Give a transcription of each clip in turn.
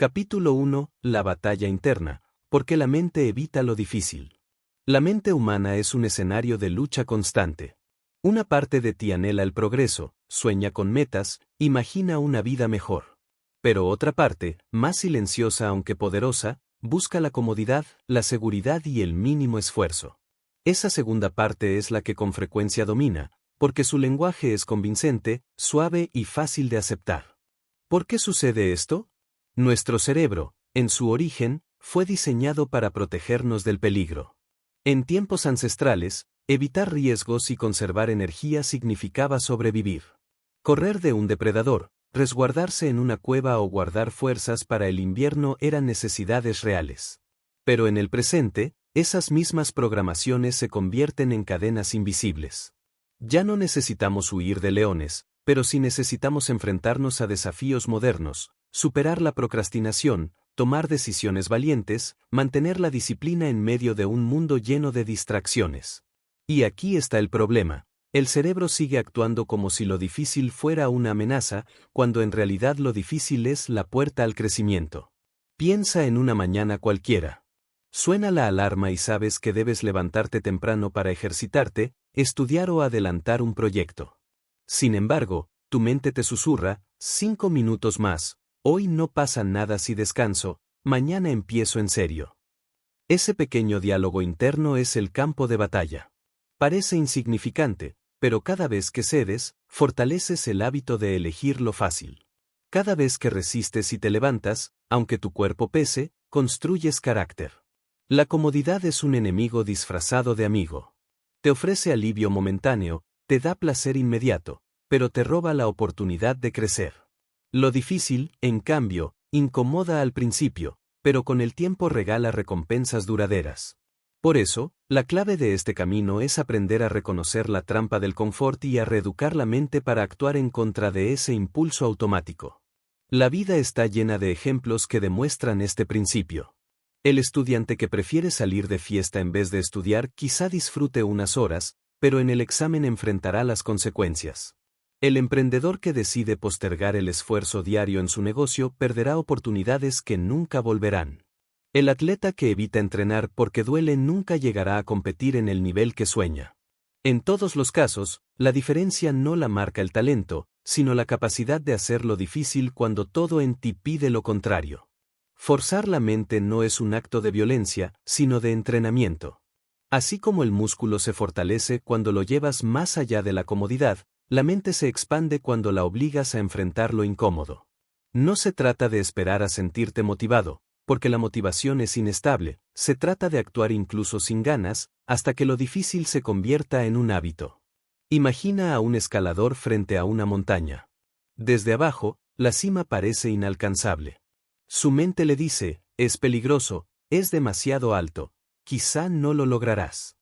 Capítulo 1. La batalla interna. ¿Por qué la mente evita lo difícil? La mente humana es un escenario de lucha constante. Una parte de ti anhela el progreso, sueña con metas, imagina una vida mejor. Pero otra parte, más silenciosa aunque poderosa, busca la comodidad, la seguridad y el mínimo esfuerzo. Esa segunda parte es la que con frecuencia domina, porque su lenguaje es convincente, suave y fácil de aceptar. ¿Por qué sucede esto? Nuestro cerebro, en su origen, fue diseñado para protegernos del peligro. En tiempos ancestrales, evitar riesgos y conservar energía significaba sobrevivir. Correr de un depredador, resguardarse en una cueva o guardar fuerzas para el invierno eran necesidades reales. Pero en el presente, esas mismas programaciones se convierten en cadenas invisibles. Ya no necesitamos huir de leones, pero sí necesitamos enfrentarnos a desafíos modernos, superar la procrastinación, tomar decisiones valientes, mantener la disciplina en medio de un mundo lleno de distracciones. Y aquí está el problema. El cerebro sigue actuando como si lo difícil fuera una amenaza, cuando en realidad lo difícil es la puerta al crecimiento. Piensa en una mañana cualquiera. Suena la alarma y sabes que debes levantarte temprano para ejercitarte, estudiar o adelantar un proyecto. Sin embargo, tu mente te susurra, 5 minutos más, hoy no pasa nada si descanso, mañana empiezo en serio. Ese pequeño diálogo interno es el campo de batalla. Parece insignificante, pero cada vez que cedes, fortaleces el hábito de elegir lo fácil. Cada vez que resistes y te levantas, aunque tu cuerpo pese, construyes carácter. La comodidad es un enemigo disfrazado de amigo. Te ofrece alivio momentáneo, te da placer inmediato, pero te roba la oportunidad de crecer. Lo difícil, en cambio, incomoda al principio, pero con el tiempo regala recompensas duraderas. Por eso, la clave de este camino es aprender a reconocer la trampa del confort y a reeducar la mente para actuar en contra de ese impulso automático. La vida está llena de ejemplos que demuestran este principio. El estudiante que prefiere salir de fiesta en vez de estudiar quizá disfrute unas horas, pero en el examen enfrentará las consecuencias. El emprendedor que decide postergar el esfuerzo diario en su negocio perderá oportunidades que nunca volverán. El atleta que evita entrenar porque duele nunca llegará a competir en el nivel que sueña. En todos los casos, la diferencia no la marca el talento, sino la capacidad de hacerlo difícil cuando todo en ti pide lo contrario. Forzar la mente no es un acto de violencia, sino de entrenamiento. Así como el músculo se fortalece cuando lo llevas más allá de la comodidad, la mente se expande cuando la obligas a enfrentar lo incómodo. No se trata de esperar a sentirte motivado, porque la motivación es inestable, se trata de actuar incluso sin ganas, hasta que lo difícil se convierta en un hábito. Imagina a un escalador frente a una montaña. Desde abajo, la cima parece inalcanzable. Su mente le dice, es peligroso, es demasiado alto, quizá no lo lograrás.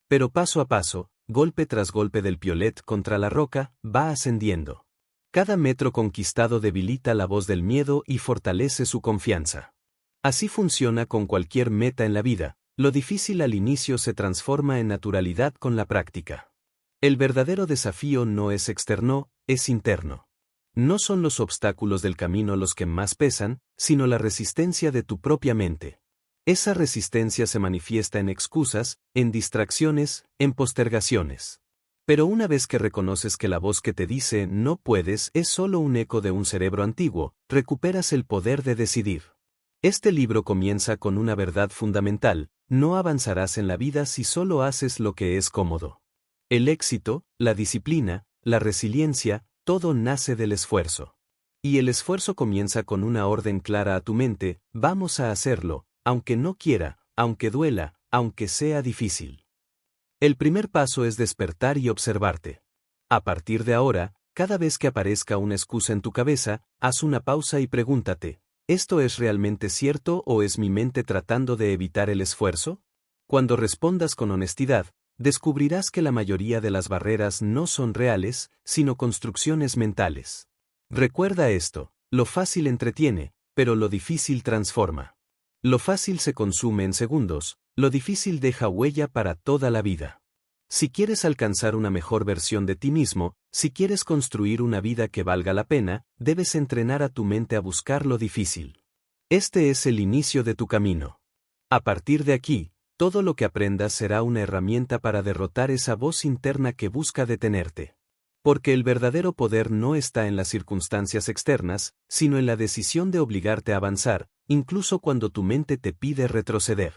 Pero paso a paso, golpe tras golpe del piolet contra la roca, va ascendiendo. Cada metro conquistado debilita la voz del miedo y fortalece su confianza. Así funciona con cualquier meta en la vida, lo difícil al inicio se transforma en naturalidad con la práctica. El verdadero desafío no es externo, es interno. No son los obstáculos del camino los que más pesan, sino la resistencia de tu propia mente. Esa resistencia se manifiesta en excusas, en distracciones, en postergaciones. Pero una vez que reconoces que la voz que te dice no puedes es solo un eco de un cerebro antiguo, recuperas el poder de decidir. Este libro comienza con una verdad fundamental: no avanzarás en la vida si solo haces lo que es cómodo. El éxito, la disciplina, la resiliencia, todo nace del esfuerzo. Y el esfuerzo comienza con una orden clara a tu mente: vamos a hacerlo, aunque no quiera, aunque duela, aunque sea difícil. El primer paso es despertar y observarte. A partir de ahora, cada vez que aparezca una excusa en tu cabeza, haz una pausa y pregúntate: ¿esto es realmente cierto o es mi mente tratando de evitar el esfuerzo? Cuando respondas con honestidad, descubrirás que la mayoría de las barreras no son reales, sino construcciones mentales. Recuerda esto: lo fácil entretiene, pero lo difícil transforma. Lo fácil se consume en segundos, lo difícil deja huella para toda la vida. Si quieres alcanzar una mejor versión de ti mismo, si quieres construir una vida que valga la pena, debes entrenar a tu mente a buscar lo difícil. Este es el inicio de tu camino. A partir de aquí, todo lo que aprendas será una herramienta para derrotar esa voz interna que busca detenerte. Porque el verdadero poder no está en las circunstancias externas, sino en la decisión de obligarte a avanzar, incluso cuando tu mente te pide retroceder.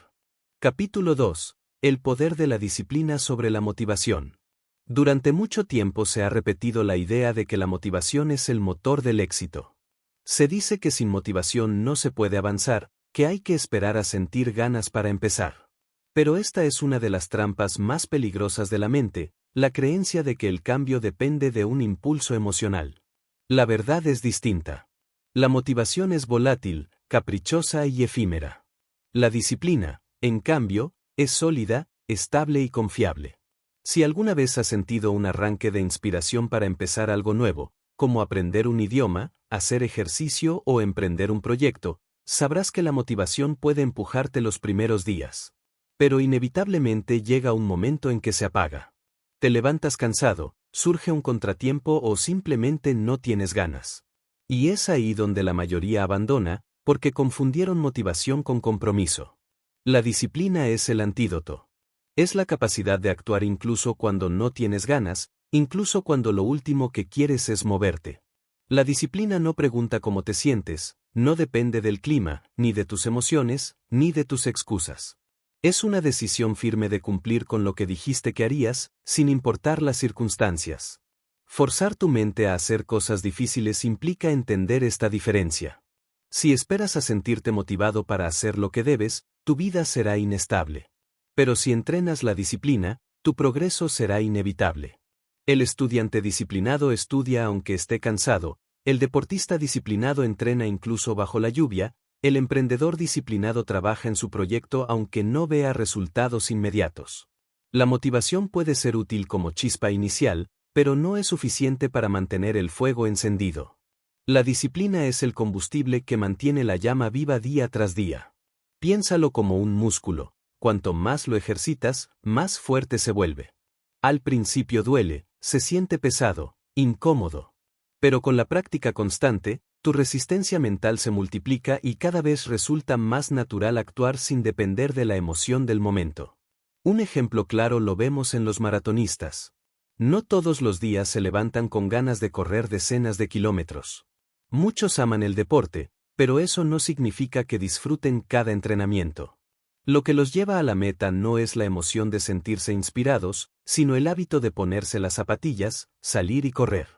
Capítulo 2. El poder de la disciplina sobre la motivación. Durante mucho tiempo se ha repetido la idea de que la motivación es el motor del éxito. Se dice que sin motivación no se puede avanzar, que hay que esperar a sentir ganas para empezar. Pero esta es una de las trampas más peligrosas de la mente, la creencia de que el cambio depende de un impulso emocional. La verdad es distinta. La motivación es volátil, caprichosa y efímera. La disciplina, en cambio, es sólida, estable y confiable. Si alguna vez has sentido un arranque de inspiración para empezar algo nuevo, como aprender un idioma, hacer ejercicio o emprender un proyecto, sabrás que la motivación puede empujarte los primeros días. Pero inevitablemente llega un momento en que se apaga. Te levantas cansado, surge un contratiempo o simplemente no tienes ganas. Y es ahí donde la mayoría abandona, porque confundieron motivación con compromiso. La disciplina es el antídoto. Es la capacidad de actuar incluso cuando no tienes ganas, incluso cuando lo último que quieres es moverte. La disciplina no pregunta cómo te sientes, no depende del clima, ni de tus emociones, ni de tus excusas. Es una decisión firme de cumplir con lo que dijiste que harías, sin importar las circunstancias. Forzar tu mente a hacer cosas difíciles implica entender esta diferencia. Si esperas a sentirte motivado para hacer lo que debes, tu vida será inestable. Pero si entrenas la disciplina, tu progreso será inevitable. El estudiante disciplinado estudia aunque esté cansado, el deportista disciplinado entrena incluso bajo la lluvia, el emprendedor disciplinado trabaja en su proyecto aunque no vea resultados inmediatos. La motivación puede ser útil como chispa inicial, pero no es suficiente para mantener el fuego encendido. La disciplina es el combustible que mantiene la llama viva día tras día. Piénsalo como un músculo, cuanto más lo ejercitas, más fuerte se vuelve. Al principio duele, se siente pesado, incómodo. Pero con la práctica constante, tu resistencia mental se multiplica y cada vez resulta más natural actuar sin depender de la emoción del momento. Un ejemplo claro lo vemos en los maratonistas. No todos los días se levantan con ganas de correr decenas de kilómetros. Muchos aman el deporte, pero eso no significa que disfruten cada entrenamiento. Lo que los lleva a la meta no es la emoción de sentirse inspirados, sino el hábito de ponerse las zapatillas, salir y correr.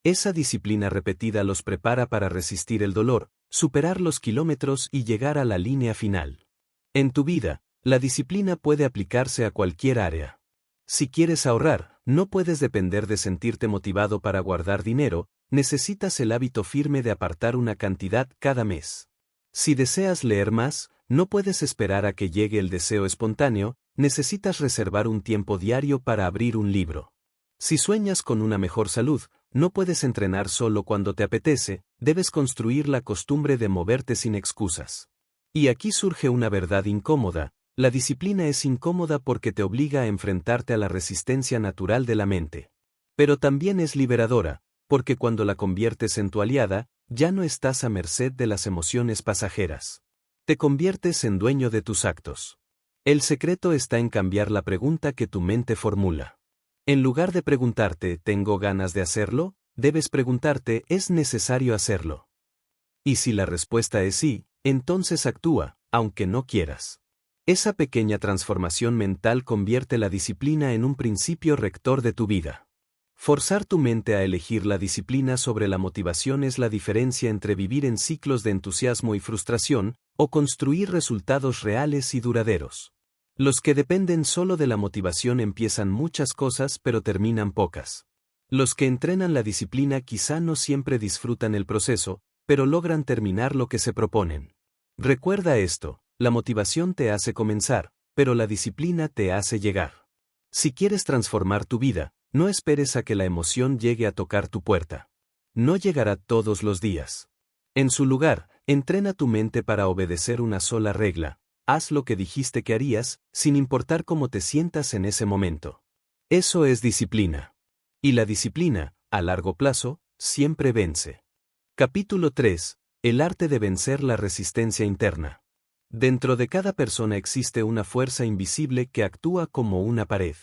Esa disciplina repetida los prepara para resistir el dolor, superar los kilómetros y llegar a la línea final. En tu vida, la disciplina puede aplicarse a cualquier área. Si quieres ahorrar, no puedes depender de sentirte motivado para guardar dinero, necesitas el hábito firme de apartar una cantidad cada mes. Si deseas leer más, no puedes esperar a que llegue el deseo espontáneo, necesitas reservar un tiempo diario para abrir un libro. Si sueñas con una mejor salud, no puedes entrenar solo cuando te apetece, debes construir la costumbre de moverte sin excusas. Y aquí surge una verdad incómoda, la disciplina es incómoda porque te obliga a enfrentarte a la resistencia natural de la mente. Pero también es liberadora, porque cuando la conviertes en tu aliada, ya no estás a merced de las emociones pasajeras. Te conviertes en dueño de tus actos. El secreto está en cambiar la pregunta que tu mente formula. En lugar de preguntarte, ¿tengo ganas de hacerlo?, debes preguntarte, ¿es necesario hacerlo? Y si la respuesta es sí, entonces actúa, aunque no quieras. Esa pequeña transformación mental convierte la disciplina en un principio rector de tu vida. Forzar tu mente a elegir la disciplina sobre la motivación es la diferencia entre vivir en ciclos de entusiasmo y frustración, o construir resultados reales y duraderos. Los que dependen solo de la motivación empiezan muchas cosas pero terminan pocas. Los que entrenan la disciplina quizá no siempre disfrutan el proceso, pero logran terminar lo que se proponen. Recuerda esto, la motivación te hace comenzar, pero la disciplina te hace llegar. Si quieres transformar tu vida, no esperes a que la emoción llegue a tocar tu puerta. No llegará todos los días. En su lugar, entrena tu mente para obedecer una sola regla: haz lo que dijiste que harías, sin importar cómo te sientas en ese momento. Eso es disciplina. Y la disciplina, a largo plazo, siempre vence. Capítulo 3. El arte de vencer la resistencia interna. Dentro de cada persona existe una fuerza invisible que actúa como una pared.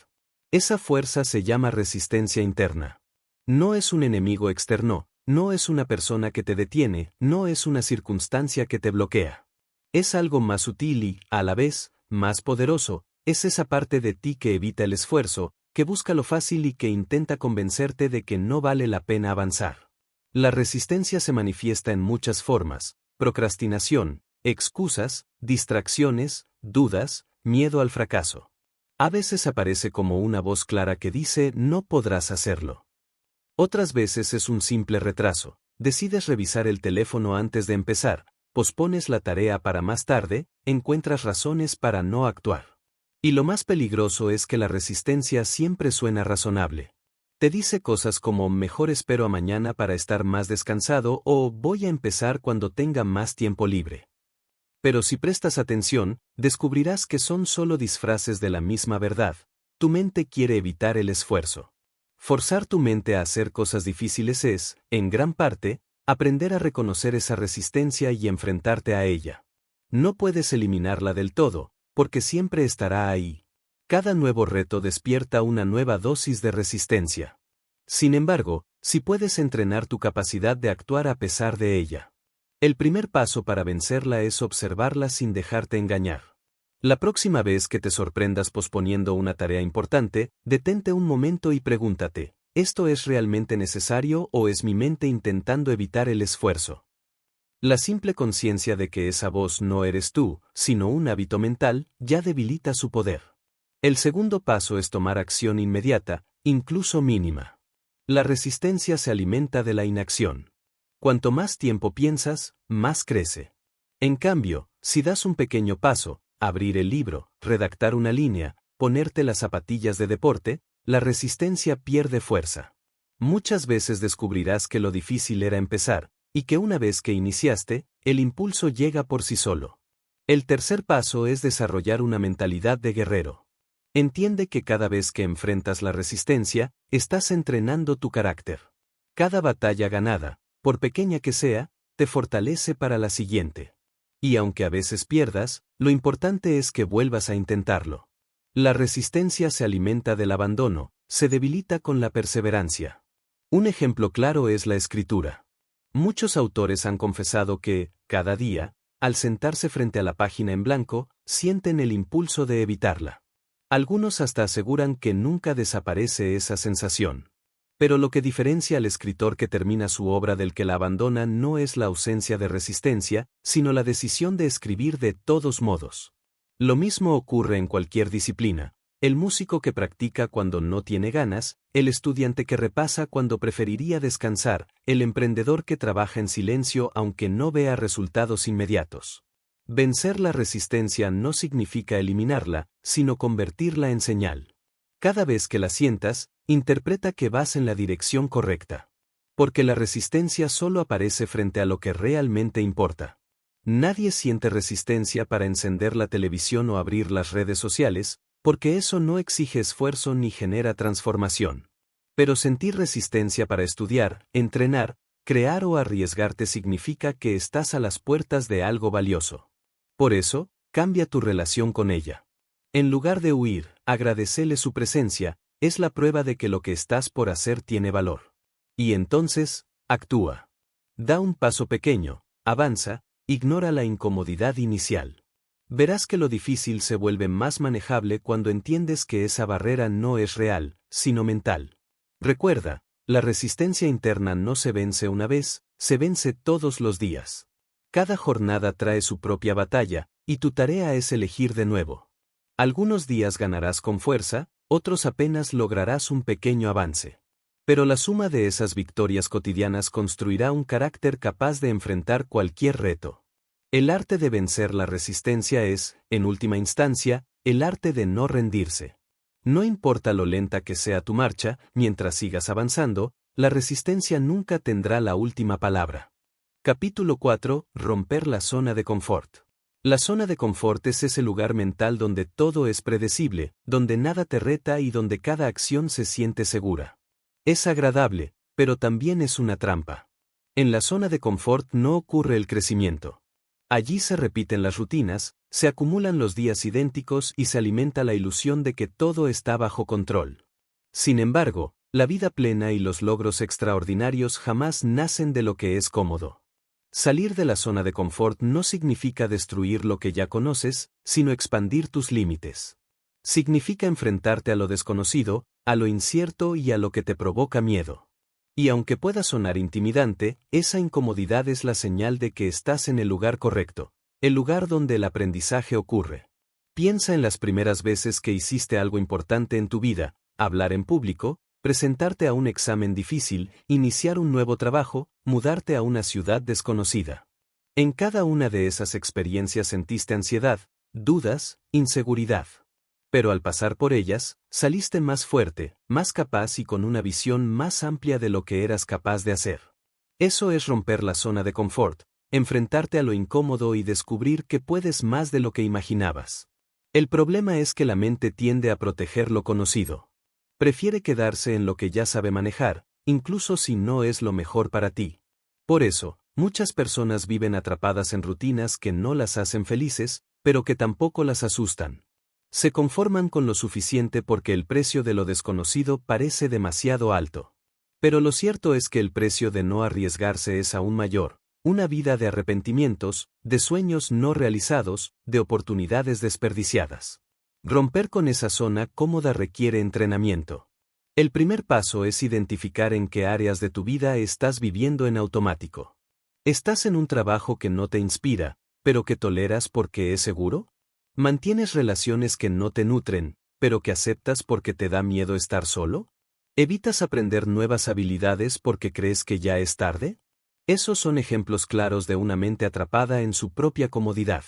Esa fuerza se llama resistencia interna. No es un enemigo externo, no es una persona que te detiene, no es una circunstancia que te bloquea. Es algo más sutil y, a la vez, más poderoso, es esa parte de ti que evita el esfuerzo, que busca lo fácil y que intenta convencerte de que no vale la pena avanzar. La resistencia se manifiesta en muchas formas: procrastinación, excusas, distracciones, dudas, miedo al fracaso. A veces aparece como una voz clara que dice no podrás hacerlo. Otras veces es un simple retraso. Decides revisar el teléfono antes de empezar, pospones la tarea para más tarde, encuentras razones para no actuar. Y lo más peligroso es que la resistencia siempre suena razonable. Te dice cosas como mejor espero a mañana para estar más descansado o voy a empezar cuando tenga más tiempo libre. Pero si prestas atención, descubrirás que son solo disfraces de la misma verdad. Tu mente quiere evitar el esfuerzo. Forzar tu mente a hacer cosas difíciles es, en gran parte, aprender a reconocer esa resistencia y enfrentarte a ella. No puedes eliminarla del todo, porque siempre estará ahí. Cada nuevo reto despierta una nueva dosis de resistencia. Sin embargo, si puedes entrenar tu capacidad de actuar a pesar de ella. El primer paso para vencerla es observarla sin dejarte engañar. La próxima vez que te sorprendas posponiendo una tarea importante, detente un momento y pregúntate, ¿esto es realmente necesario o es mi mente intentando evitar el esfuerzo? La simple conciencia de que esa voz no eres tú, sino un hábito mental, ya debilita su poder. El segundo paso es tomar acción inmediata, incluso mínima. La resistencia se alimenta de la inacción. Cuanto más tiempo piensas, más crece. En cambio, si das un pequeño paso, abrir el libro, redactar una línea, ponerte las zapatillas de deporte, la resistencia pierde fuerza. Muchas veces descubrirás que lo difícil era empezar, y que una vez que iniciaste, el impulso llega por sí solo. El tercer paso es desarrollar una mentalidad de guerrero. Entiende que cada vez que enfrentas la resistencia, estás entrenando tu carácter. Cada batalla ganada, por pequeña que sea, te fortalece para la siguiente. Y aunque a veces pierdas, lo importante es que vuelvas a intentarlo. La resistencia se alimenta del abandono, se debilita con la perseverancia. Un ejemplo claro es la escritura. Muchos autores han confesado que, cada día, al sentarse frente a la página en blanco, sienten el impulso de evitarla. Algunos hasta aseguran que nunca desaparece esa sensación. Pero lo que diferencia al escritor que termina su obra del que la abandona no es la ausencia de resistencia, sino la decisión de escribir de todos modos. Lo mismo ocurre en cualquier disciplina: el músico que practica cuando no tiene ganas, el estudiante que repasa cuando preferiría descansar, el emprendedor que trabaja en silencio aunque no vea resultados inmediatos. Vencer la resistencia no significa eliminarla, sino convertirla en señal. Cada vez que la sientas, interpreta que vas en la dirección correcta. Porque la resistencia solo aparece frente a lo que realmente importa. Nadie siente resistencia para encender la televisión o abrir las redes sociales, porque eso no exige esfuerzo ni genera transformación. Pero sentir resistencia para estudiar, entrenar, crear o arriesgarte significa que estás a las puertas de algo valioso. Por eso, cambia tu relación con ella. En lugar de huir, agradecele su presencia, es la prueba de que lo que estás por hacer tiene valor. Y entonces, actúa. Da un paso pequeño, avanza, ignora la incomodidad inicial. Verás que lo difícil se vuelve más manejable cuando entiendes que esa barrera no es real, sino mental. Recuerda, la resistencia interna no se vence una vez, se vence todos los días. Cada jornada trae su propia batalla, y tu tarea es elegir de nuevo. Algunos días ganarás con fuerza, otros apenas lograrás un pequeño avance. Pero la suma de esas victorias cotidianas construirá un carácter capaz de enfrentar cualquier reto. El arte de vencer la resistencia es, en última instancia, el arte de no rendirse. No importa lo lenta que sea tu marcha, mientras sigas avanzando, la resistencia nunca tendrá la última palabra. Capítulo 4. Romper la zona de confort. La zona de confort es ese lugar mental donde todo es predecible, donde nada te reta y donde cada acción se siente segura. Es agradable, pero también es una trampa. En la zona de confort no ocurre el crecimiento. Allí se repiten las rutinas, se acumulan los días idénticos y se alimenta la ilusión de que todo está bajo control. Sin embargo, la vida plena y los logros extraordinarios jamás nacen de lo que es cómodo. Salir de la zona de confort no significa destruir lo que ya conoces, sino expandir tus límites. Significa enfrentarte a lo desconocido, a lo incierto y a lo que te provoca miedo. Y aunque pueda sonar intimidante, esa incomodidad es la señal de que estás en el lugar correcto, el lugar donde el aprendizaje ocurre. Piensa en las primeras veces que hiciste algo importante en tu vida: hablar en público, presentarte a un examen difícil, iniciar un nuevo trabajo, mudarte a una ciudad desconocida. En cada una de esas experiencias sentiste ansiedad, dudas, inseguridad. Pero al pasar por ellas, saliste más fuerte, más capaz y con una visión más amplia de lo que eras capaz de hacer. Eso es romper la zona de confort, enfrentarte a lo incómodo y descubrir que puedes más de lo que imaginabas. El problema es que la mente tiende a proteger lo conocido. Prefiere quedarse en lo que ya sabe manejar, incluso si no es lo mejor para ti. Por eso, muchas personas viven atrapadas en rutinas que no las hacen felices, pero que tampoco las asustan. Se conforman con lo suficiente porque el precio de lo desconocido parece demasiado alto. Pero lo cierto es que el precio de no arriesgarse es aún mayor: una vida de arrepentimientos, de sueños no realizados, de oportunidades desperdiciadas. Romper con esa zona cómoda requiere entrenamiento. El primer paso es identificar en qué áreas de tu vida estás viviendo en automático. ¿Estás en un trabajo que no te inspira, pero que toleras porque es seguro? ¿Mantienes relaciones que no te nutren, pero que aceptas porque te da miedo estar solo? ¿Evitas aprender nuevas habilidades porque crees que ya es tarde? Esos son ejemplos claros de una mente atrapada en su propia comodidad.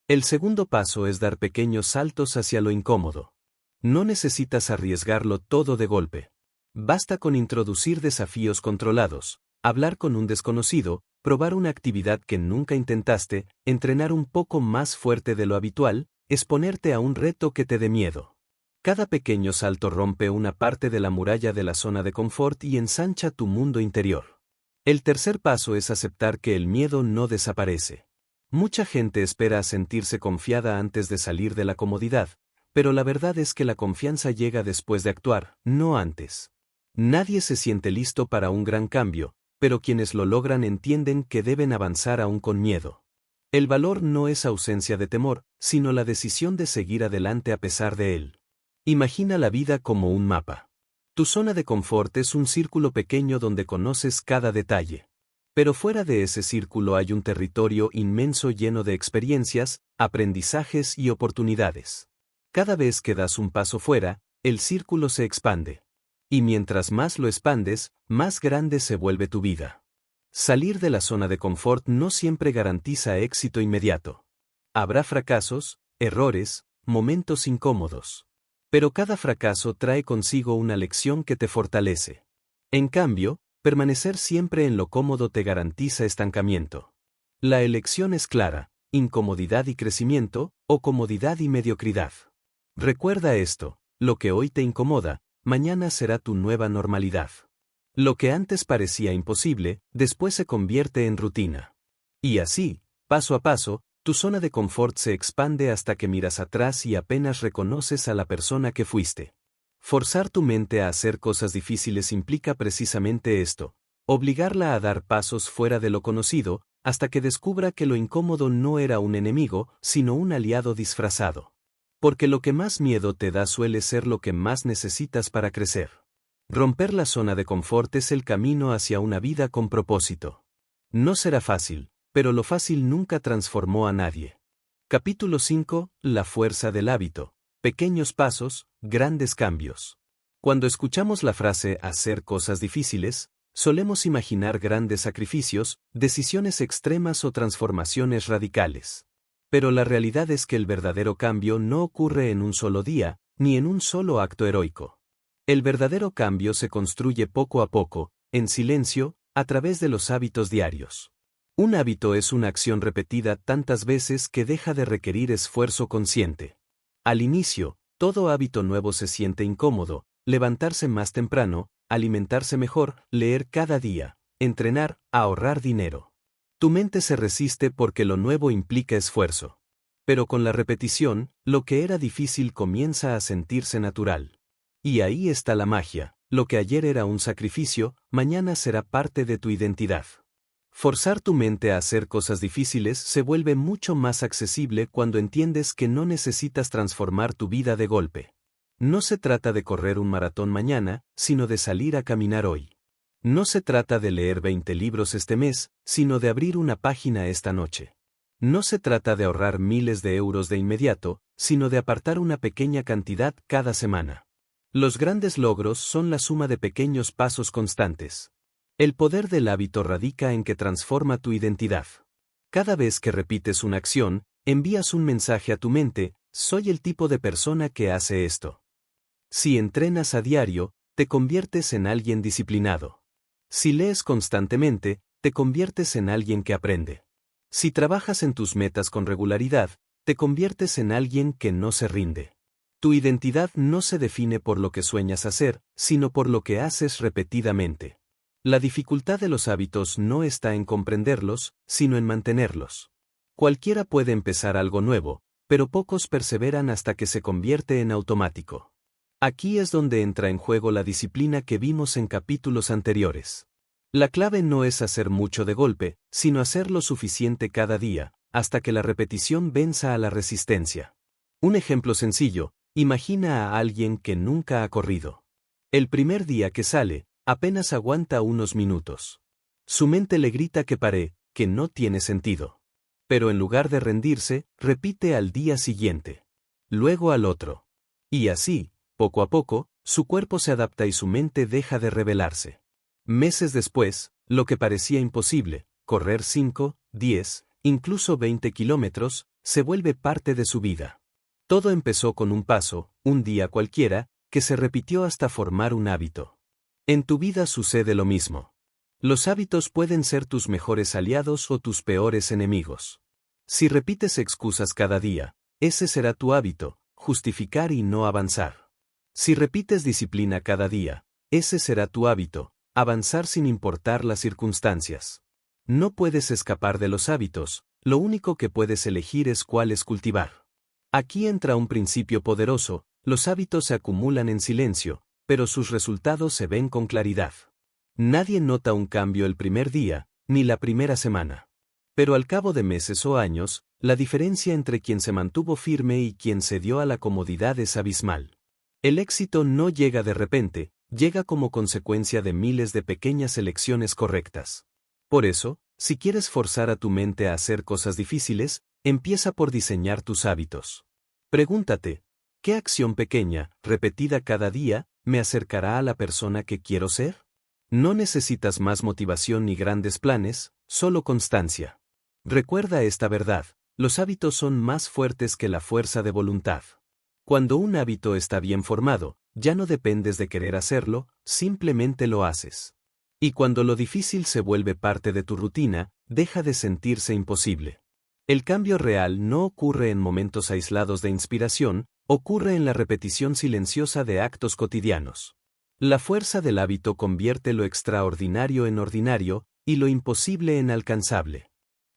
El segundo paso es dar pequeños saltos hacia lo incómodo. No necesitas arriesgarlo todo de golpe. Basta con introducir desafíos controlados, hablar con un desconocido, probar una actividad que nunca intentaste, entrenar un poco más fuerte de lo habitual, exponerte a un reto que te dé miedo. Cada pequeño salto rompe una parte de la muralla de la zona de confort y ensancha tu mundo interior. El tercer paso es aceptar que el miedo no desaparece. Mucha gente espera a sentirse confiada antes de salir de la comodidad, pero la verdad es que la confianza llega después de actuar, no antes. Nadie se siente listo para un gran cambio, pero quienes lo logran entienden que deben avanzar aún con miedo. El valor no es ausencia de temor, sino la decisión de seguir adelante a pesar de él. Imagina la vida como un mapa. Tu zona de confort es un círculo pequeño donde conoces cada detalle. Pero fuera de ese círculo hay un territorio inmenso lleno de experiencias, aprendizajes y oportunidades. Cada vez que das un paso fuera, el círculo se expande. Y mientras más lo expandes, más grande se vuelve tu vida. Salir de la zona de confort no siempre garantiza éxito inmediato. Habrá fracasos, errores, momentos incómodos. Pero cada fracaso trae consigo una lección que te fortalece. En cambio, permanecer siempre en lo cómodo te garantiza estancamiento. La elección es clara: incomodidad y crecimiento, o comodidad y mediocridad. Recuerda esto: lo que hoy te incomoda, mañana será tu nueva normalidad. Lo que antes parecía imposible, después se convierte en rutina. Y así, paso a paso, tu zona de confort se expande hasta que miras atrás y apenas reconoces a la persona que fuiste. Forzar tu mente a hacer cosas difíciles implica precisamente esto: obligarla a dar pasos fuera de lo conocido, hasta que descubra que lo incómodo no era un enemigo, sino un aliado disfrazado. Porque lo que más miedo te da suele ser lo que más necesitas para crecer. Romper la zona de confort es el camino hacia una vida con propósito. No será fácil, pero lo fácil nunca transformó a nadie. Capítulo 5: La fuerza del hábito. Pequeños pasos, grandes cambios. Cuando escuchamos la frase hacer cosas difíciles, solemos imaginar grandes sacrificios, decisiones extremas o transformaciones radicales. Pero la realidad es que el verdadero cambio no ocurre en un solo día, ni en un solo acto heroico. El verdadero cambio se construye poco a poco, en silencio, a través de los hábitos diarios. Un hábito es una acción repetida tantas veces que deja de requerir esfuerzo consciente. Al inicio, todo hábito nuevo se siente incómodo: levantarse más temprano, alimentarse mejor, leer cada día, entrenar, a ahorrar dinero. Tu mente se resiste porque lo nuevo implica esfuerzo. Pero con la repetición, lo que era difícil comienza a sentirse natural. Y ahí está la magia: lo que ayer era un sacrificio, mañana será parte de tu identidad. Forzar tu mente a hacer cosas difíciles se vuelve mucho más accesible cuando entiendes que no necesitas transformar tu vida de golpe. No se trata de correr un maratón mañana, sino de salir a caminar hoy. No se trata de leer 20 libros este mes, sino de abrir una página esta noche. No se trata de ahorrar miles de euros de inmediato, sino de apartar una pequeña cantidad cada semana. Los grandes logros son la suma de pequeños pasos constantes. El poder del hábito radica en que transforma tu identidad. Cada vez que repites una acción, envías un mensaje a tu mente: soy el tipo de persona que hace esto. Si entrenas a diario, te conviertes en alguien disciplinado. Si lees constantemente, te conviertes en alguien que aprende. Si trabajas en tus metas con regularidad, te conviertes en alguien que no se rinde. Tu identidad no se define por lo que sueñas hacer, sino por lo que haces repetidamente. La dificultad de los hábitos no está en comprenderlos, sino en mantenerlos. Cualquiera puede empezar algo nuevo, pero pocos perseveran hasta que se convierte en automático. Aquí es donde entra en juego la disciplina que vimos en capítulos anteriores. La clave no es hacer mucho de golpe, sino hacer lo suficiente cada día, hasta que la repetición venza a la resistencia. Un ejemplo sencillo: imagina a alguien que nunca ha corrido. El primer día que sale, apenas aguanta unos minutos. Su mente le grita que pare, que no tiene sentido. Pero en lugar de rendirse, repite al día siguiente. Luego al otro. Y así, poco a poco, su cuerpo se adapta y su mente deja de rebelarse. Meses después, lo que parecía imposible, correr 5, 10, incluso 20 kilómetros, se vuelve parte de su vida. Todo empezó con un paso, un día cualquiera, que se repitió hasta formar un hábito. En tu vida sucede lo mismo. Los hábitos pueden ser tus mejores aliados o tus peores enemigos. Si repites excusas cada día, ese será tu hábito: justificar y no avanzar. Si repites disciplina cada día, ese será tu hábito: avanzar sin importar las circunstancias. No puedes escapar de los hábitos, lo único que puedes elegir es cuáles cultivar. Aquí entra un principio poderoso: los hábitos se acumulan en silencio, pero sus resultados se ven con claridad. Nadie nota un cambio el primer día, ni la primera semana. Pero al cabo de meses o años, la diferencia entre quien se mantuvo firme y quien cedió a la comodidad es abismal. El éxito no llega de repente, llega como consecuencia de miles de pequeñas elecciones correctas. Por eso, si quieres forzar a tu mente a hacer cosas difíciles, empieza por diseñar tus hábitos. Pregúntate: ¿qué acción pequeña, repetida cada día, me acercará a la persona que quiero ser? No necesitas más motivación ni grandes planes, solo constancia. Recuerda esta verdad: los hábitos son más fuertes que la fuerza de voluntad. Cuando un hábito está bien formado, ya no dependes de querer hacerlo, simplemente lo haces. Y cuando lo difícil se vuelve parte de tu rutina, deja de sentirse imposible. El cambio real no ocurre en momentos aislados de inspiración, ocurre en la repetición silenciosa de actos cotidianos. La fuerza del hábito convierte lo extraordinario en ordinario, y lo imposible en alcanzable.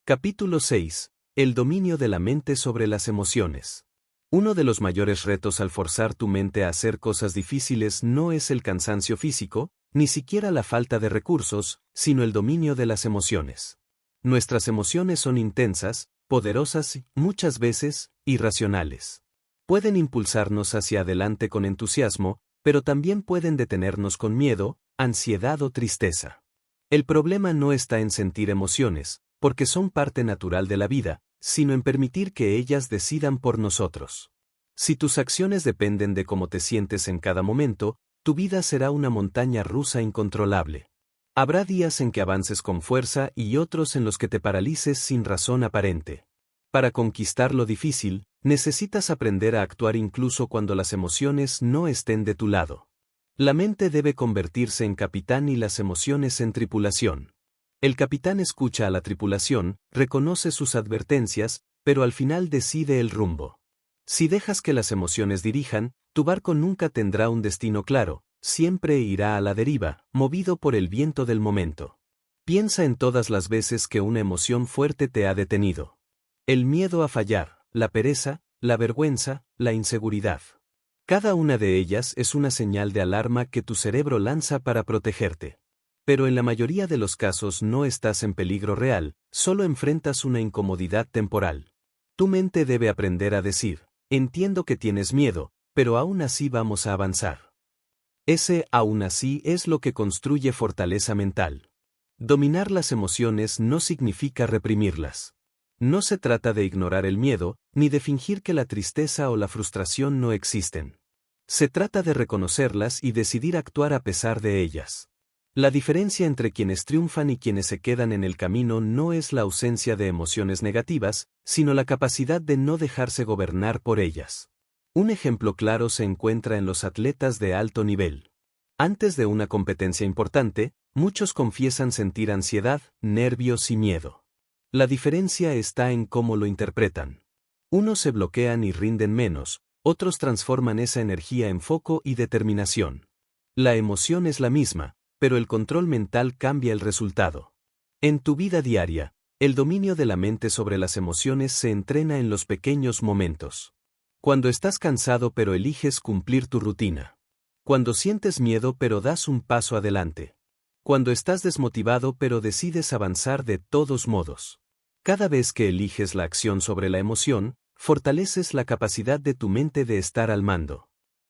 Capítulo 6. El dominio de la mente sobre las emociones. Uno de los mayores retos al forzar tu mente a hacer cosas difíciles no es el cansancio físico, ni siquiera la falta de recursos, sino el dominio de las emociones. Nuestras emociones son intensas, poderosas y, muchas veces, irracionales. Pueden impulsarnos hacia adelante con entusiasmo, pero también pueden detenernos con miedo, ansiedad o tristeza. El problema no está en sentir emociones, porque son parte natural de la vida, sino en permitir que ellas decidan por nosotros. Si tus acciones dependen de cómo te sientes en cada momento, tu vida será una montaña rusa incontrolable. Habrá días en que avances con fuerza y otros en los que te paralices sin razón aparente. Para conquistar lo difícil, necesitas aprender a actuar incluso cuando las emociones no estén de tu lado. La mente debe convertirse en capitán y las emociones en tripulación. El capitán escucha a la tripulación, reconoce sus advertencias, pero al final decide el rumbo. Si dejas que las emociones dirijan, tu barco nunca tendrá un destino claro, siempre irá a la deriva, movido por el viento del momento. Piensa en todas las veces que una emoción fuerte te ha detenido. El miedo a fallar, la pereza, la vergüenza, la inseguridad. Cada una de ellas es una señal de alarma que tu cerebro lanza para protegerte. Pero en la mayoría de los casos no estás en peligro real, solo enfrentas una incomodidad temporal. Tu mente debe aprender a decir, entiendo que tienes miedo, pero aún así vamos a avanzar. Ese aún así es lo que construye fortaleza mental. Dominar las emociones no significa reprimirlas. No se trata de ignorar el miedo, ni de fingir que la tristeza o la frustración no existen. Se trata de reconocerlas y decidir actuar a pesar de ellas. La diferencia entre quienes triunfan y quienes se quedan en el camino no es la ausencia de emociones negativas, sino la capacidad de no dejarse gobernar por ellas. Un ejemplo claro se encuentra en los atletas de alto nivel. Antes de una competencia importante, muchos confiesan sentir ansiedad, nervios y miedo. La diferencia está en cómo lo interpretan. Unos se bloquean y rinden menos, otros transforman esa energía en foco y determinación. La emoción es la misma, pero el control mental cambia el resultado. En tu vida diaria, el dominio de la mente sobre las emociones se entrena en los pequeños momentos. Cuando estás cansado pero eliges cumplir tu rutina. Cuando sientes miedo pero das un paso adelante. Cuando estás desmotivado pero decides avanzar de todos modos. Cada vez que eliges la acción sobre la emoción, fortaleces la capacidad de tu mente de estar al mando.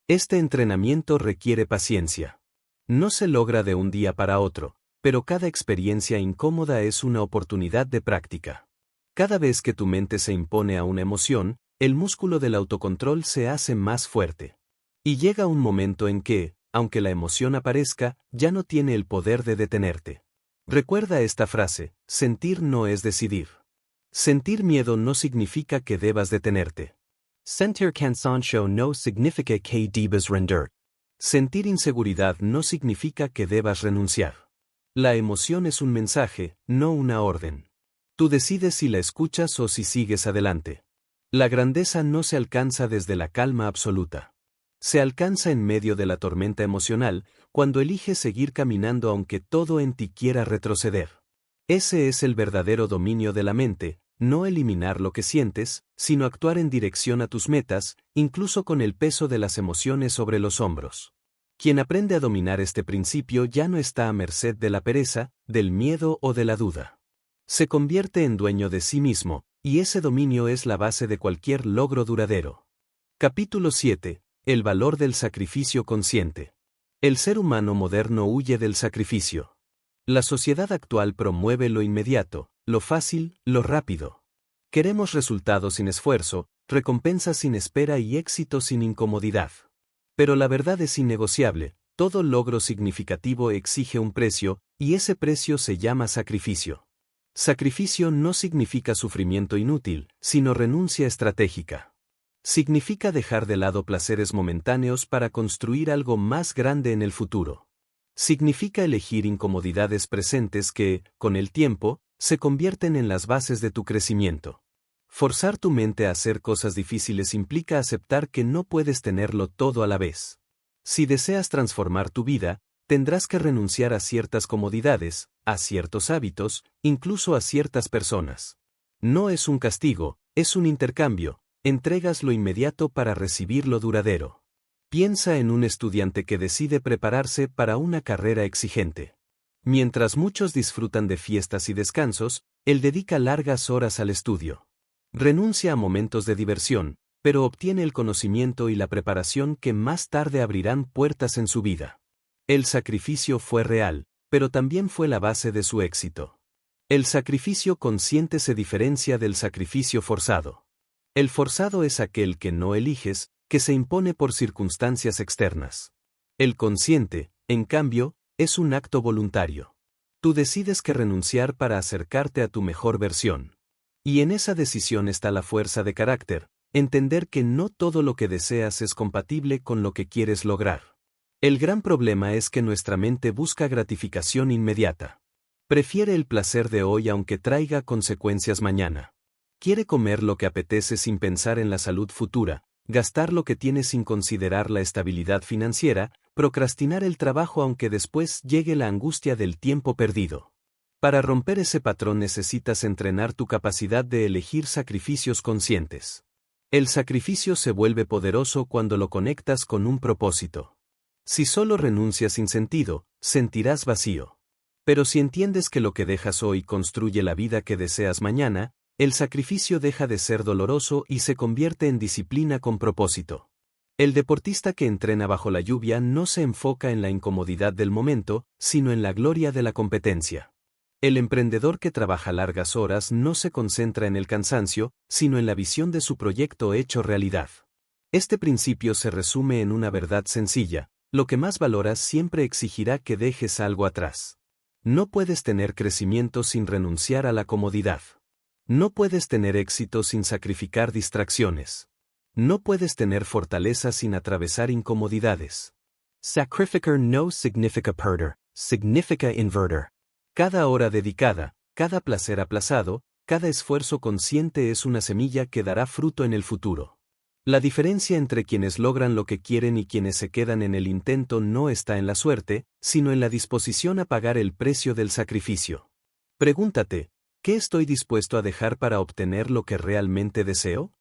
Este entrenamiento requiere paciencia. No se logra de un día para otro, pero cada experiencia incómoda es una oportunidad de práctica. Cada vez que tu mente se impone a una emoción, el músculo del autocontrol se hace más fuerte. Y llega un momento en que, aunque la emoción aparezca, ya no tiene el poder de detenerte. Recuerda esta frase: sentir no es decidir. Sentir miedo no significa que debas detenerte. Sentir cansancio no significa que debas render. Sentir inseguridad no significa que debas renunciar. La emoción es un mensaje, no una orden. Tú decides si la escuchas o si sigues adelante. La grandeza no se alcanza desde la calma absoluta. Se alcanza en medio de la tormenta emocional, cuando eliges seguir caminando aunque todo en ti quiera retroceder. Ese es el verdadero dominio de la mente, no eliminar lo que sientes, sino actuar en dirección a tus metas, incluso con el peso de las emociones sobre los hombros. Quien aprende a dominar este principio ya no está a merced de la pereza, del miedo o de la duda. Se convierte en dueño de sí mismo, y ese dominio es la base de cualquier logro duradero. Capítulo 7. El valor del sacrificio consciente. El ser humano moderno huye del sacrificio. La sociedad actual promueve lo inmediato, lo fácil, lo rápido. Queremos resultados sin esfuerzo, recompensas sin espera y éxito sin incomodidad. Pero la verdad es innegociable: todo logro significativo exige un precio, y ese precio se llama sacrificio. Sacrificio no significa sufrimiento inútil, sino renuncia estratégica. Significa dejar de lado placeres momentáneos para construir algo más grande en el futuro. Significa elegir incomodidades presentes que, con el tiempo, se convierten en las bases de tu crecimiento. Forzar tu mente a hacer cosas difíciles implica aceptar que no puedes tenerlo todo a la vez. Si deseas transformar tu vida, tendrás que renunciar a ciertas comodidades, a ciertos hábitos, incluso a ciertas personas. No es un castigo, es un intercambio. Entregas lo inmediato para recibir lo duradero. Piensa en un estudiante que decide prepararse para una carrera exigente. Mientras muchos disfrutan de fiestas y descansos, él dedica largas horas al estudio. Renuncia a momentos de diversión, pero obtiene el conocimiento y la preparación que más tarde abrirán puertas en su vida. El sacrificio fue real, pero también fue la base de su éxito. El sacrificio consciente se diferencia del sacrificio forzado. El forzado es aquel que no eliges, que se impone por circunstancias externas. El consciente, en cambio, es un acto voluntario. Tú decides que renunciar para acercarte a tu mejor versión. Y en esa decisión está la fuerza de carácter, entender que no todo lo que deseas es compatible con lo que quieres lograr. El gran problema es que nuestra mente busca gratificación inmediata. Prefiere el placer de hoy aunque traiga consecuencias mañana. Quiere comer lo que apetece sin pensar en la salud futura, gastar lo que tiene sin considerar la estabilidad financiera, procrastinar el trabajo aunque después llegue la angustia del tiempo perdido. Para romper ese patrón necesitas entrenar tu capacidad de elegir sacrificios conscientes. El sacrificio se vuelve poderoso cuando lo conectas con un propósito. Si solo renuncias sin sentido, sentirás vacío. Pero si entiendes que lo que dejas hoy construye la vida que deseas mañana, el sacrificio deja de ser doloroso y se convierte en disciplina con propósito. El deportista que entrena bajo la lluvia no se enfoca en la incomodidad del momento, sino en la gloria de la competencia. El emprendedor que trabaja largas horas no se concentra en el cansancio, sino en la visión de su proyecto hecho realidad. Este principio se resume en una verdad sencilla: lo que más valoras siempre exigirá que dejes algo atrás. No puedes tener crecimiento sin renunciar a la comodidad. No puedes tener éxito sin sacrificar distracciones. No puedes tener fortaleza sin atravesar incomodidades. Sacrificar no significa perder, significa invertir. Cada hora dedicada, cada placer aplazado, cada esfuerzo consciente es una semilla que dará fruto en el futuro. La diferencia entre quienes logran lo que quieren y quienes se quedan en el intento no está en la suerte, sino en la disposición a pagar el precio del sacrificio. Pregúntate: ¿qué estoy dispuesto a dejar para obtener lo que realmente deseo?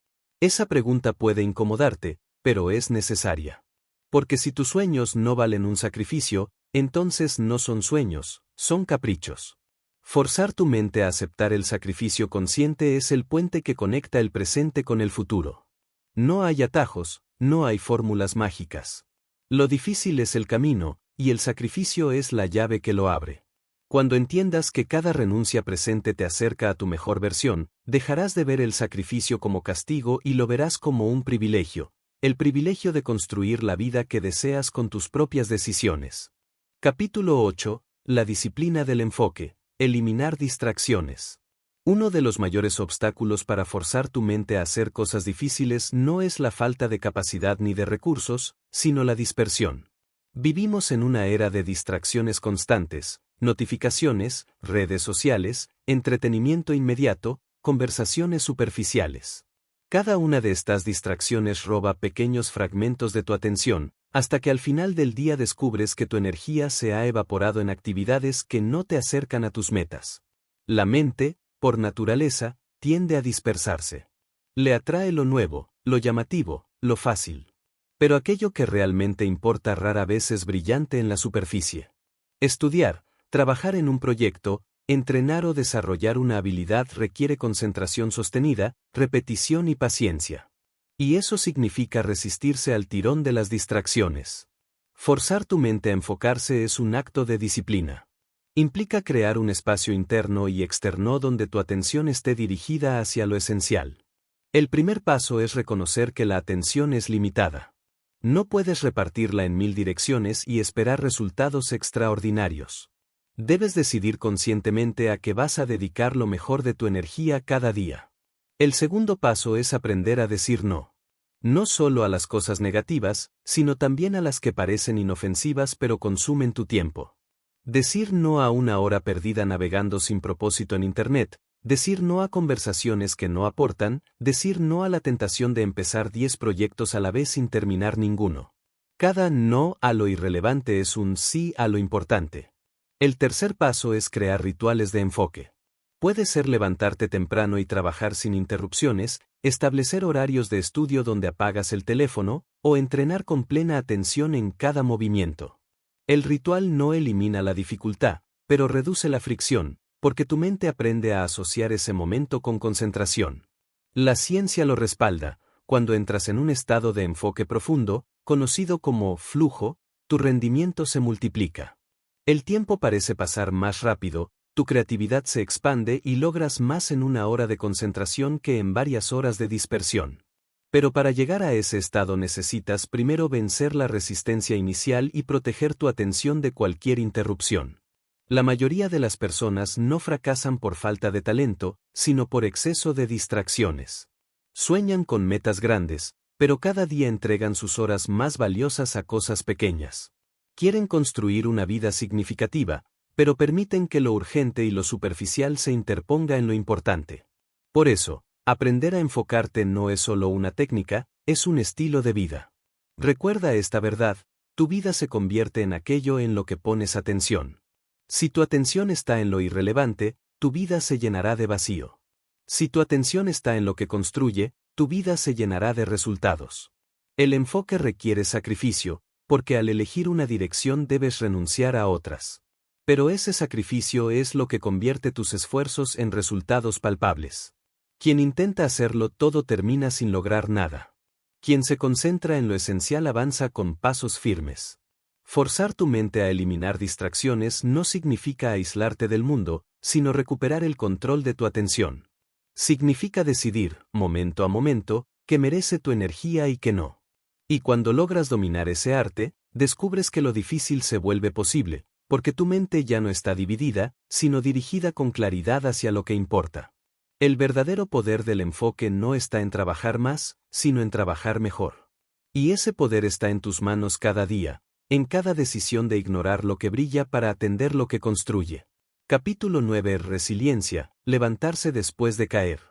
Esa pregunta puede incomodarte, pero es necesaria. Porque si tus sueños no valen un sacrificio, entonces no son sueños, son caprichos. Forzar tu mente a aceptar el sacrificio consciente es el puente que conecta el presente con el futuro. No hay atajos, no hay fórmulas mágicas. Lo difícil es el camino, y el sacrificio es la llave que lo abre. Cuando entiendas que cada renuncia presente te acerca a tu mejor versión, dejarás de ver el sacrificio como castigo y lo verás como un privilegio, el privilegio de construir la vida que deseas con tus propias decisiones. Capítulo 8. La disciplina del enfoque. Eliminar distracciones. Uno de los mayores obstáculos para forzar tu mente a hacer cosas difíciles no es la falta de capacidad ni de recursos, sino la dispersión. Vivimos en una era de distracciones constantes: notificaciones, redes sociales, entretenimiento inmediato, conversaciones superficiales. Cada una de estas distracciones roba pequeños fragmentos de tu atención, hasta que al final del día descubres que tu energía se ha evaporado en actividades que no te acercan a tus metas. La mente, por naturaleza, tiende a dispersarse. Le atrae lo nuevo, lo llamativo, lo fácil. Pero aquello que realmente importa rara vez es brillante en la superficie. Estudiar, trabajar en un proyecto, entrenar o desarrollar una habilidad requiere concentración sostenida, repetición y paciencia. Y eso significa resistirse al tirón de las distracciones. Forzar tu mente a enfocarse es un acto de disciplina. Implica crear un espacio interno y externo donde tu atención esté dirigida hacia lo esencial. El primer paso es reconocer que la atención es limitada. No puedes repartirla en 1000 direcciones y esperar resultados extraordinarios. Debes decidir conscientemente a qué vas a dedicar lo mejor de tu energía cada día. El segundo paso es aprender a decir no. No solo a las cosas negativas, sino también a las que parecen inofensivas pero consumen tu tiempo. Decir no a una hora perdida navegando sin propósito en Internet, decir no a conversaciones que no aportan, decir no a la tentación de empezar 10 proyectos a la vez sin terminar ninguno. Cada no a lo irrelevante es un sí a lo importante. El tercer paso es crear rituales de enfoque. Puede ser levantarte temprano y trabajar sin interrupciones, establecer horarios de estudio donde apagas el teléfono, o entrenar con plena atención en cada movimiento. El ritual no elimina la dificultad, pero reduce la fricción, porque tu mente aprende a asociar ese momento con concentración. La ciencia lo respalda: cuando entras en un estado de enfoque profundo, conocido como flujo, tu rendimiento se multiplica. El tiempo parece pasar más rápido, tu creatividad se expande y logras más en una hora de concentración que en varias horas de dispersión. Pero para llegar a ese estado necesitas primero vencer la resistencia inicial y proteger tu atención de cualquier interrupción. La mayoría de las personas no fracasan por falta de talento, sino por exceso de distracciones. Sueñan con metas grandes, pero cada día entregan sus horas más valiosas a cosas pequeñas. Quieren construir una vida significativa, pero permiten que lo urgente y lo superficial se interponga en lo importante. Por eso, aprender a enfocarte no es solo una técnica, es un estilo de vida. Recuerda esta verdad: tu vida se convierte en aquello en lo que pones atención. Si tu atención está en lo irrelevante, tu vida se llenará de vacío. Si tu atención está en lo que construye, tu vida se llenará de resultados. El enfoque requiere sacrificio, porque al elegir una dirección debes renunciar a otras. Pero ese sacrificio es lo que convierte tus esfuerzos en resultados palpables. Quien intenta hacerlo todo termina sin lograr nada. Quien se concentra en lo esencial avanza con pasos firmes. Forzar tu mente a eliminar distracciones no significa aislarte del mundo, sino recuperar el control de tu atención. Significa decidir, momento a momento, qué merece tu energía y qué no. Y cuando logras dominar ese arte, descubres que lo difícil se vuelve posible, porque tu mente ya no está dividida, sino dirigida con claridad hacia lo que importa. El verdadero poder del enfoque no está en trabajar más, sino en trabajar mejor. Y ese poder está en tus manos cada día, en cada decisión de ignorar lo que brilla para atender lo que construye. Capítulo 9. Resiliencia, levantarse después de caer.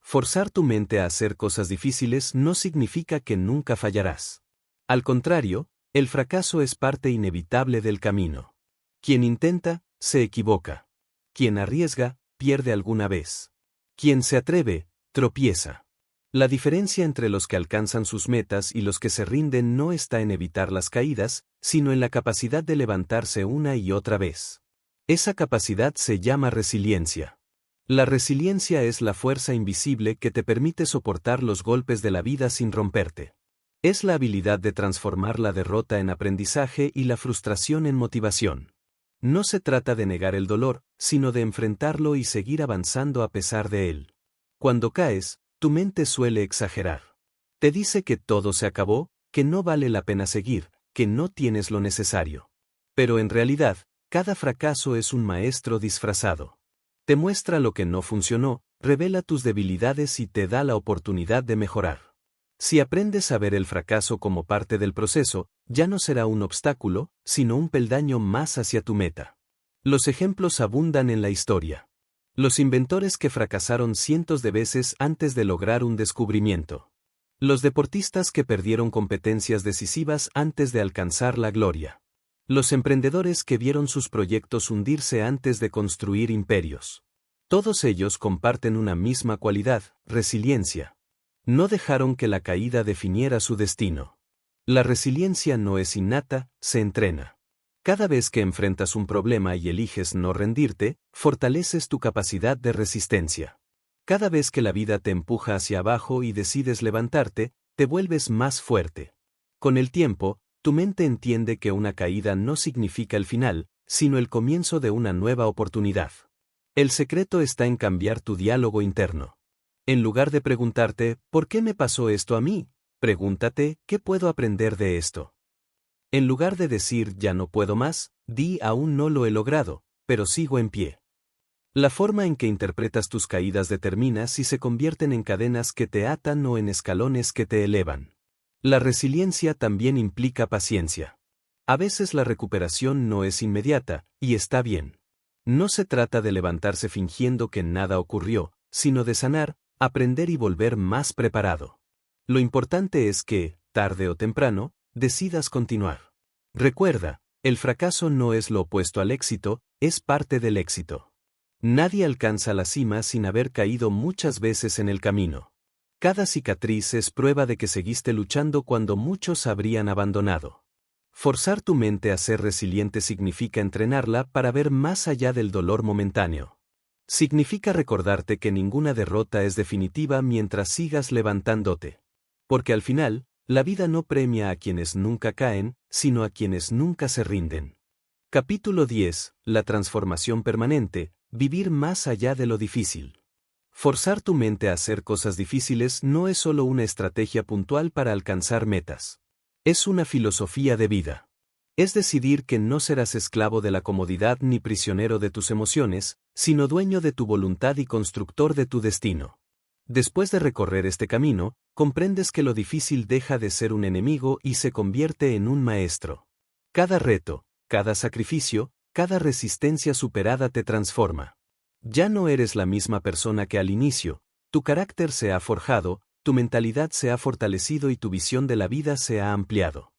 Forzar tu mente a hacer cosas difíciles no significa que nunca fallarás. Al contrario, el fracaso es parte inevitable del camino. Quien intenta, se equivoca. Quien arriesga, pierde alguna vez. Quien se atreve, tropieza. La diferencia entre los que alcanzan sus metas y los que se rinden no está en evitar las caídas, sino en la capacidad de levantarse una y otra vez. Esa capacidad se llama resiliencia. La resiliencia es la fuerza invisible que te permite soportar los golpes de la vida sin romperte. Es la habilidad de transformar la derrota en aprendizaje y la frustración en motivación. No se trata de negar el dolor, sino de enfrentarlo y seguir avanzando a pesar de él. Cuando caes, tu mente suele exagerar. Te dice que todo se acabó, que no vale la pena seguir, que no tienes lo necesario. Pero en realidad, cada fracaso es un maestro disfrazado. Te muestra lo que no funcionó, revela tus debilidades y te da la oportunidad de mejorar. Si aprendes a ver el fracaso como parte del proceso, ya no será un obstáculo, sino un peldaño más hacia tu meta. Los ejemplos abundan en la historia. Los inventores que fracasaron cientos de veces antes de lograr un descubrimiento. Los deportistas que perdieron competencias decisivas antes de alcanzar la gloria. Los emprendedores que vieron sus proyectos hundirse antes de construir imperios. Todos ellos comparten una misma cualidad, resiliencia. No dejaron que la caída definiera su destino. La resiliencia no es innata, se entrena. Cada vez que enfrentas un problema y eliges no rendirte, fortaleces tu capacidad de resistencia. Cada vez que la vida te empuja hacia abajo y decides levantarte, te vuelves más fuerte. Con el tiempo, tu mente entiende que una caída no significa el final, sino el comienzo de una nueva oportunidad. El secreto está en cambiar tu diálogo interno. En lugar de preguntarte, ¿por qué me pasó esto a mí?, pregúntate, ¿qué puedo aprender de esto? En lugar de decir ya no puedo más, di aún no lo he logrado, pero sigo en pie. La forma en que interpretas tus caídas determina si se convierten en cadenas que te atan o en escalones que te elevan. La resiliencia también implica paciencia. A veces la recuperación no es inmediata, y está bien. No se trata de levantarse fingiendo que nada ocurrió, sino de sanar, aprender y volver más preparado. Lo importante es que, tarde o temprano, decidas continuar. Recuerda, el fracaso no es lo opuesto al éxito, es parte del éxito. Nadie alcanza la cima sin haber caído muchas veces en el camino. Cada cicatriz es prueba de que seguiste luchando cuando muchos habrían abandonado. Forzar tu mente a ser resiliente significa entrenarla para ver más allá del dolor momentáneo. Significa recordarte que ninguna derrota es definitiva mientras sigas levantándote. Porque al final, la vida no premia a quienes nunca caen, sino a quienes nunca se rinden. Capítulo 10. La transformación permanente, vivir más allá de lo difícil. Forzar tu mente a hacer cosas difíciles no es solo una estrategia puntual para alcanzar metas. Es una filosofía de vida. Es decidir que no serás esclavo de la comodidad ni prisionero de tus emociones, sino dueño de tu voluntad y constructor de tu destino. Después de recorrer este camino, comprendes que lo difícil deja de ser un enemigo y se convierte en un maestro. Cada reto, cada sacrificio, cada resistencia superada te transforma. Ya no eres la misma persona que al inicio, tu carácter se ha forjado, tu mentalidad se ha fortalecido y tu visión de la vida se ha ampliado.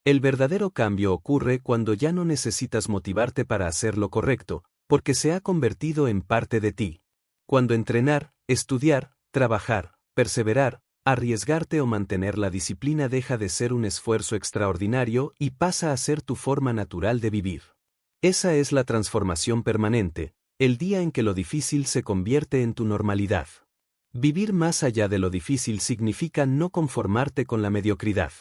El verdadero cambio ocurre cuando ya no necesitas motivarte para hacer lo correcto, porque se ha convertido en parte de ti. Cuando entrenar, estudiar, trabajar, perseverar, arriesgarte o mantener la disciplina deja de ser un esfuerzo extraordinario y pasa a ser tu forma natural de vivir. Esa es la transformación permanente, el día en que lo difícil se convierte en tu normalidad. Vivir más allá de lo difícil significa no conformarte con la mediocridad.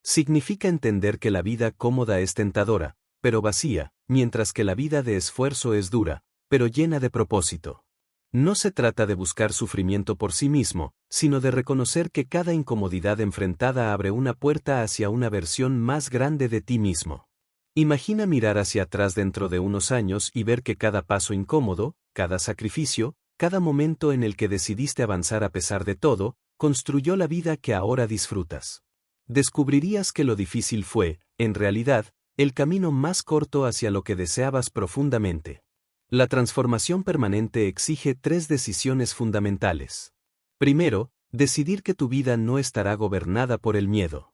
Significa entender que la vida cómoda es tentadora, pero vacía, mientras que la vida de esfuerzo es dura, pero llena de propósito. No se trata de buscar sufrimiento por sí mismo, sino de reconocer que cada incomodidad enfrentada abre una puerta hacia una versión más grande de ti mismo. Imagina mirar hacia atrás dentro de unos años y ver que cada paso incómodo, cada sacrificio, cada momento en el que decidiste avanzar a pesar de todo, construyó la vida que ahora disfrutas. Descubrirías que lo difícil fue, en realidad, el camino más corto hacia lo que deseabas profundamente. La transformación permanente exige 3 decisiones fundamentales. Primero, decidir que tu vida no estará gobernada por el miedo.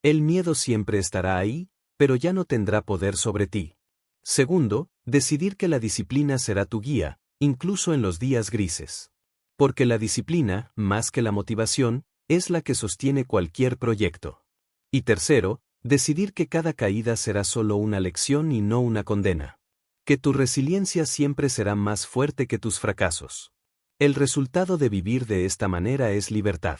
El miedo siempre estará ahí, pero ya no tendrá poder sobre ti. Segundo, decidir que la disciplina será tu guía, incluso en los días grises. Porque la disciplina, más que la motivación, es la que sostiene cualquier proyecto. Y tercero, decidir que cada caída será solo una lección y no una condena. Que tu resiliencia siempre será más fuerte que tus fracasos. El resultado de vivir de esta manera es libertad.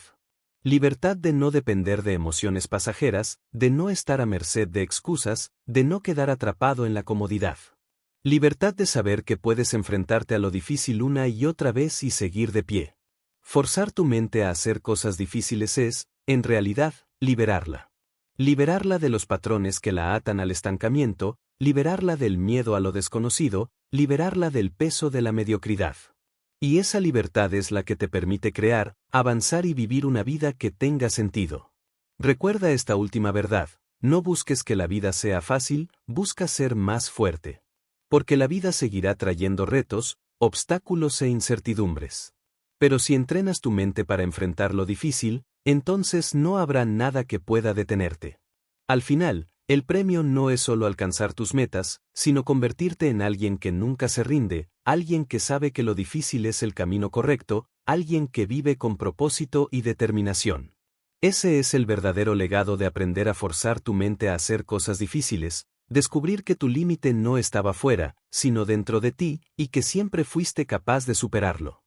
Libertad de no depender de emociones pasajeras, de no estar a merced de excusas, de no quedar atrapado en la comodidad. Libertad de saber que puedes enfrentarte a lo difícil una y otra vez y seguir de pie. Forzar tu mente a hacer cosas difíciles es, en realidad, liberarla. Liberarla de los patrones que la atan al estancamiento, liberarla del miedo a lo desconocido, liberarla del peso de la mediocridad. Y esa libertad es la que te permite crear, avanzar y vivir una vida que tenga sentido. Recuerda esta última verdad, no busques que la vida sea fácil, busca ser más fuerte. Porque la vida seguirá trayendo retos, obstáculos e incertidumbres. Pero si entrenas tu mente para enfrentar lo difícil, entonces no habrá nada que pueda detenerte. Al final, el premio no es solo alcanzar tus metas, sino convertirte en alguien que nunca se rinde, alguien que sabe que lo difícil es el camino correcto, alguien que vive con propósito y determinación. Ese es el verdadero legado de aprender a forzar tu mente a hacer cosas difíciles, descubrir que tu límite no estaba fuera, sino dentro de ti, y que siempre fuiste capaz de superarlo.